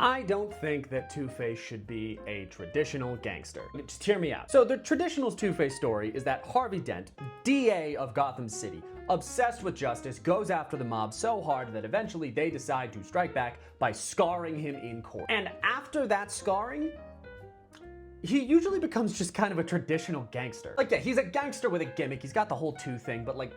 I don't think that Two-Face should be a traditional gangster. Just hear me out. So the traditional Two-Face story is that Harvey Dent, DA of Gotham City, obsessed with justice, goes after the mob so hard that eventually they decide to strike back by scarring him in court. And after that scarring, he usually becomes just kind of a traditional gangster. Like, yeah, he's a gangster with a gimmick. He's got the whole two thing, but like,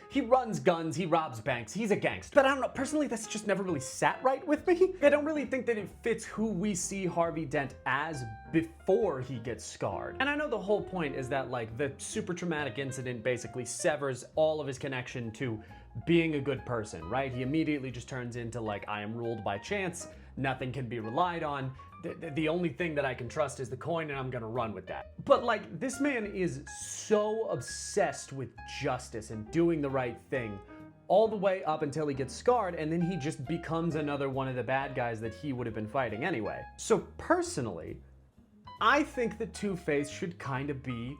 he runs guns, he robs banks, he's a gangster. But I don't know, personally, that's just never really sat right with me. I don't really think that it fits who we see Harvey Dent as before he gets scarred. And I know the whole point is that like the super traumatic incident basically severs all of his connection to being a good person, right? He immediately just turns into like, I am ruled by chance, nothing can be relied on. The only thing that I can trust is the coin, and I'm gonna run with that. But like, this man is so obsessed with justice and doing the right thing all the way up until he gets scarred, and then he just becomes another one of the bad guys that he would have been fighting anyway. So personally, I think that Two-Face should kind of be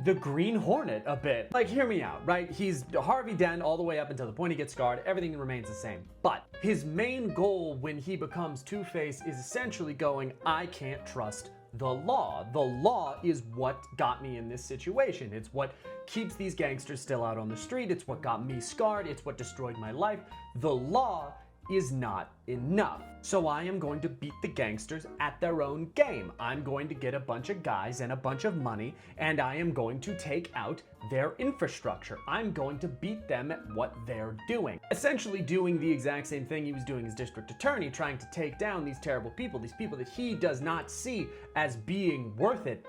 the Green Hornet a bit. Like, hear me out, right? He's Harvey Dent all the way up until the point he gets scarred. Everything remains the same. But his main goal when he becomes Two-Face is essentially going, I can't trust the law. The law is what got me in this situation. It's what keeps these gangsters still out on the street. It's what got me scarred. It's what destroyed my life. The law is not enough. So I am going to beat the gangsters at their own game. I'm going to get a bunch of guys and a bunch of money, and I am going to take out their infrastructure. I'm going to beat them at what they're doing. Essentially doing the exact same thing he was doing as district attorney, trying to take down these terrible people, these people that he does not see as being worth it,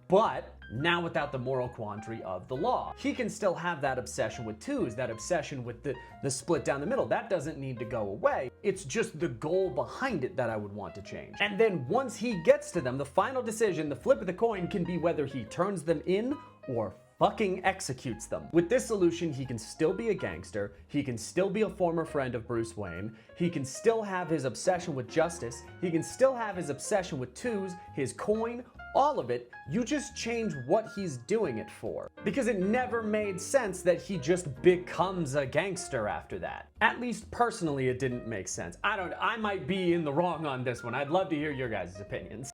but now without the moral quandary of the law. He can still have that obsession with twos, that obsession with the split down the middle. That doesn't need to go away. It's just the goal behind it that I would want to change. And then once he gets to them, the final decision, the flip of the coin, can be whether he turns them in or fucking executes them. With this solution, he can still be a gangster, he can still be a former friend of Bruce Wayne, he can still have his obsession with justice, he can still have his obsession with twos, his coin, all of it. You just change what he's doing it for. Because it never made sense that he just becomes a gangster after that. At least personally, it didn't make sense. I might be in the wrong on this one. I'd love to hear your guys' opinions.